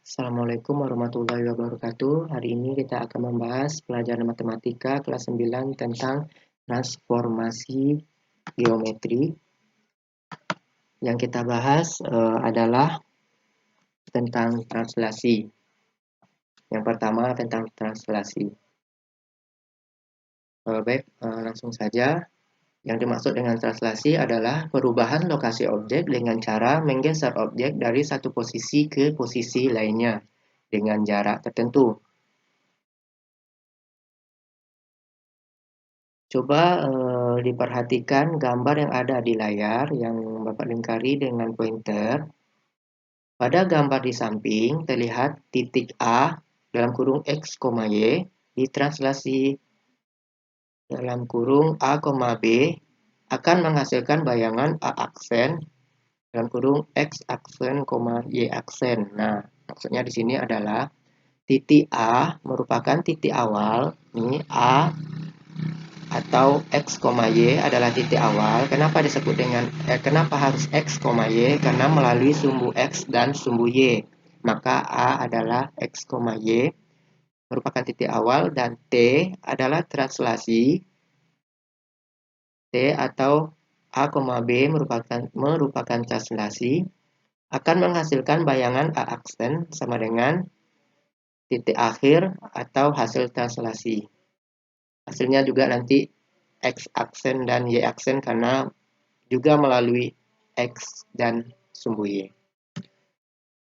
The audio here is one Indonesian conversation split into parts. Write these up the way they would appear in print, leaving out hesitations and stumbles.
Assalamualaikum warahmatullahi wabarakatuh. Hari ini kita akan membahas pelajaran matematika kelas 9 tentang transformasi geometri. Yang kita bahas adalah tentang translasi. Yang pertama tentang translasi. Langsung saja. Yang dimaksud dengan translasi adalah perubahan lokasi objek dengan cara menggeser objek dari satu posisi ke posisi lainnya dengan jarak tertentu. Coba diperhatikan gambar yang ada di layar yang Bapak lingkari dengan pointer. Pada gambar di samping terlihat titik A dalam kurung X, Y ditranslasi dalam kurung A, B akan menghasilkan bayangan A aksen dalam kurung X aksen, Y aksen. Nah, maksudnya di sini adalah titik A merupakan titik awal. Ini A atau X, Y adalah titik awal. Kenapa disebut dengan kenapa harus X, Y? Karena melalui sumbu X dan sumbu Y. Maka A adalah X, Y merupakan titik awal dan T adalah translasi. T atau A, B merupakan translasi akan menghasilkan bayangan A aksen sama dengan titik akhir atau hasil translasi. Hasilnya juga nanti X aksen dan Y aksen karena juga melalui X dan sumbu Y.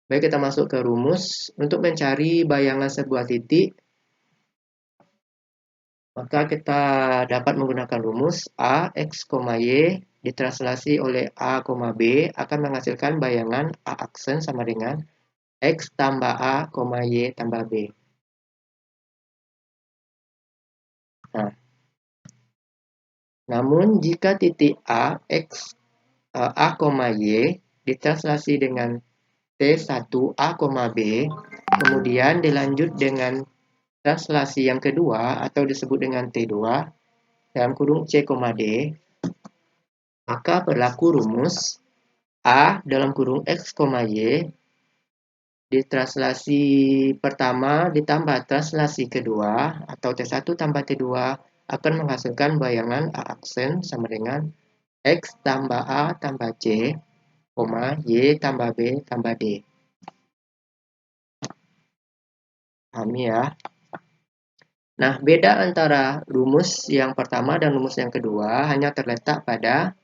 Baik, kita masuk ke rumus. Untuk mencari bayangan sebuah titik, maka kita dapat menggunakan rumus A, X, Y ditranslasi oleh A, B akan menghasilkan bayangan A aksen sama dengan X tambah A, Y tambah B. Nah, namun jika titik A, X, A, Y ditranslasi dengan T1 A, B, kemudian dilanjut dengan translasi yang kedua atau disebut dengan T2 dalam kurung C, D, maka berlaku rumus A dalam kurung X, Y ditranslasi pertama ditambah translasi kedua atau T1 tambah T2 akan menghasilkan bayangan A aksen sama dengan X tambah A tambah C, Y tambah B tambah D. Pahami ya? Nah, beda antara rumus yang pertama dan rumus yang kedua hanya terletak pada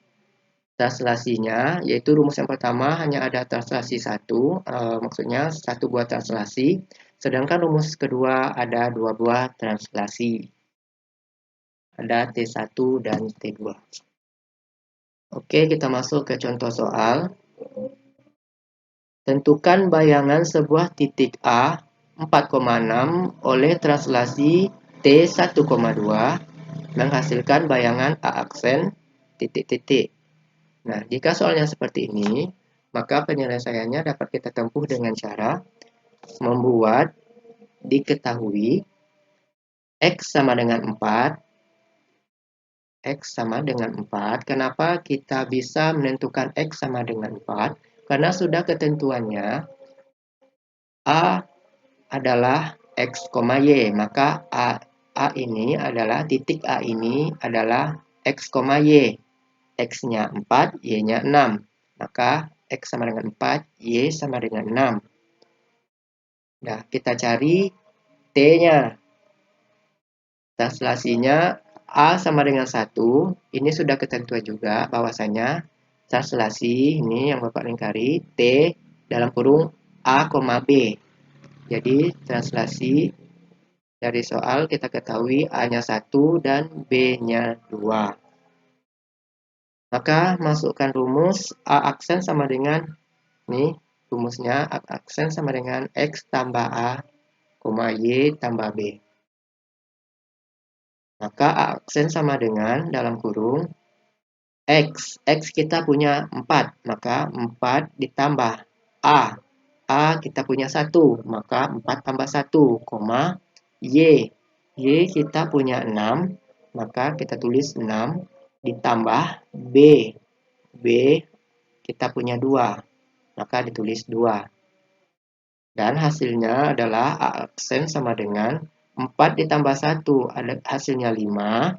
translasinya, yaitu rumus yang pertama hanya ada translasi satu, maksudnya satu buah translasi, sedangkan rumus kedua ada dua buah translasi. Ada T1 dan T2. Oke, kita masuk ke contoh soal. Tentukan bayangan sebuah titik A 4,6 oleh translasi T1,2 menghasilkan bayangan A aksen titik-titik. Nah, jika soalnya seperti ini, maka penyelesaiannya dapat kita tempuh dengan cara membuat diketahui X sama dengan 4. X sama dengan 4. Kenapa kita bisa menentukan X sama dengan 4? Karena sudah ketentuannya A adalah X, Y, maka A ini adalah titik A ini adalah X, Y. X-nya 4, Y-nya 6. Maka X sama dengan 4, Y sama dengan 6. Nah, kita cari T-nya. Translasinya A sama dengan 1. Ini sudah ketentuan juga bahwasanya translasi ini yang Bapak lingkari T dalam kurung A, B. Jadi translasi dari soal kita ketahui A-nya 1 dan B-nya 2. Maka masukkan rumus A aksen sama dengan ini rumusnya A aksen sama dengan X tambah A, Y tambah B. Maka A aksen sama dengan dalam kurung X. X kita punya 4, maka 4 ditambah A. A kita punya 1, maka 4 tambah 1, Y. Y kita punya 6, maka kita tulis 6 ditambah B. B kita punya 2, maka ditulis 2. Dan hasilnya adalah A aksen sama dengan 4 ditambah 1, hasilnya 5,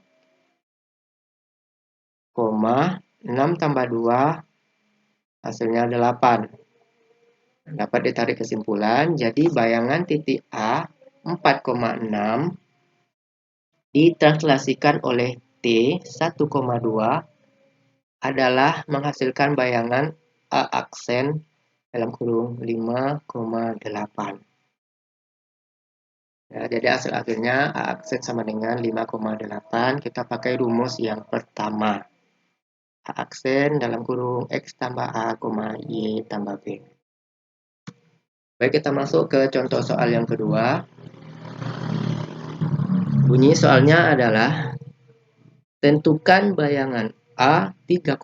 6 tambah 2, hasilnya 8. Dapat ditarik kesimpulan, jadi bayangan titik A 4,6 ditranslasikan oleh T 1,2 adalah menghasilkan bayangan A aksen dalam kurung 5,8. Ya, jadi hasil akhirnya A aksen sama dengan 5,8. Kita pakai rumus yang pertama. A aksen dalam kurung X tambah A, Y tambah B. Baik, kita masuk ke contoh soal yang kedua. Bunyi soalnya adalah tentukan bayangan A 3,4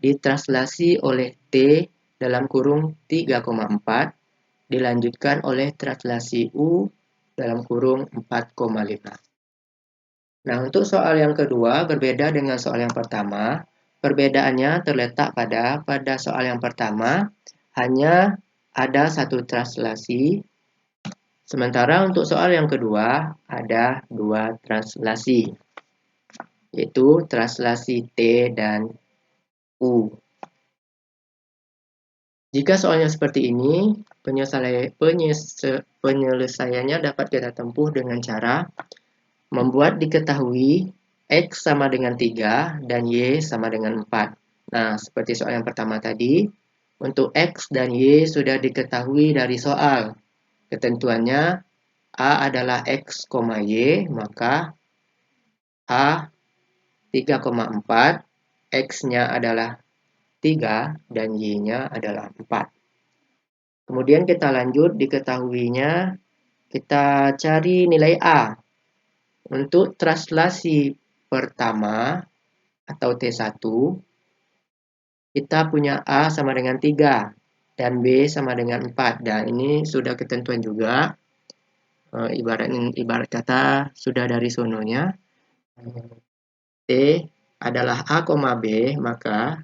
ditranslasi oleh T dalam kurung 3,4 dilanjutkan oleh translasi U dalam kurung 4,5. Nah, untuk soal yang kedua berbeda dengan soal yang pertama. Perbedaannya terletak pada soal yang pertama hanya ada satu translasi, sementara untuk soal yang kedua ada dua translasi, yaitu translasi T dan U. Jika soalnya seperti ini, penyelesaiannya dapat kita tempuh dengan cara membuat diketahui X sama dengan 3 dan Y sama dengan 4. Nah, seperti soal yang pertama tadi, untuk X dan Y sudah diketahui dari soal. Ketentuannya A adalah X, Y, maka A 3,4, X-nya adalah 3 dan Y-nya adalah 4. Kemudian kita lanjut diketahuinya, kita cari nilai A. Untuk translasi pertama atau T1, kita punya A sama dengan 3 dan B sama dengan 4. Dan ini sudah ketentuan juga. Ibarat kata sudah dari sononya. T adalah A, B, maka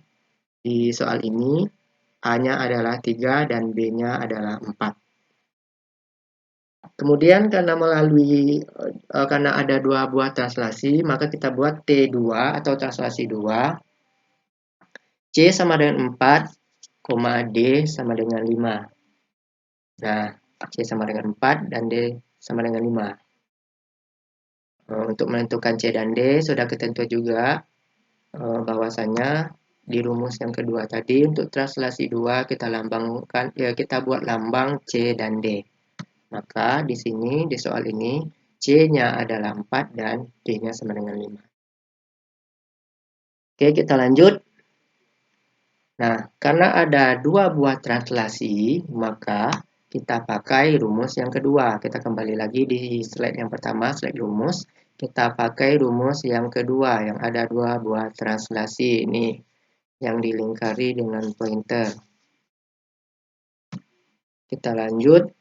di soal ini A-nya adalah 3 dan B-nya adalah 4. Kemudian karena ada dua buah translasi, maka kita buat T2 atau translasi 2. C sama dengan 4, D sama dengan 5. Nah, C sama dengan 4 dan D sama dengan 5. Untuk menentukan C dan D sudah ketentuan juga bahwasanya di rumus yang kedua tadi untuk translasi 2 kita buat lambang C dan D. Maka di sini di soal ini C-nya adalah 4 dan D-nya sama dengan 5. Oke, kita lanjut. Nah, karena ada dua buah translasi, maka kita pakai rumus yang kedua. Kita kembali lagi di slide yang pertama, slide rumus. Kita pakai rumus yang kedua yang ada dua buah translasi ini yang dilingkari dengan pointer. Kita lanjut.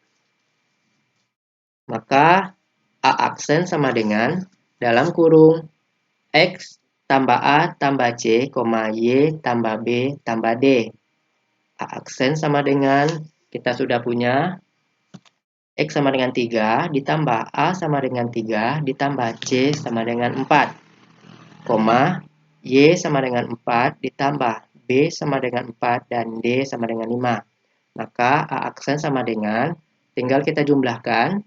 Maka A aksen sama dengan dalam kurung X tambah A tambah C, Y tambah B tambah D. A aksen sama dengan kita sudah punya X sama dengan 3 ditambah A sama dengan 3 ditambah C sama dengan 4, Y sama dengan 4 ditambah B sama dengan 4 dan D sama dengan 5. Maka A aksen sama dengan, tinggal kita jumlahkan,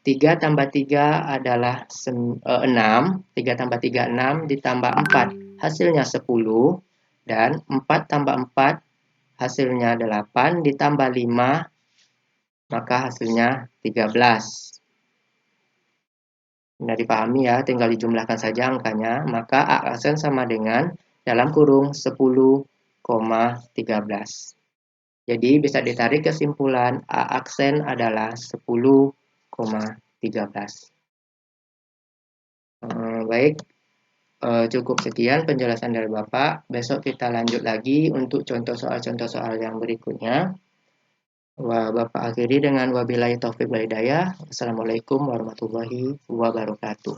3 tambah 3 adalah 6, 3 tambah 3 6 ditambah 4 hasilnya 10, dan 4 tambah 4 hasilnya 8 ditambah 5 maka hasilnya 13. Nah, dipahami ya, tinggal dijumlahkan saja angkanya, maka A aksen sama dengan dalam kurung 10,13. Jadi bisa ditarik kesimpulan A aksen adalah 10,13. Baik, cukup sekian penjelasan dari Bapak. Besok kita lanjut lagi untuk contoh soal yang berikutnya. Bapak akhiri dengan wabillahi taufiq wal hidayah. Assalamualaikum warahmatullahi wabarakatuh.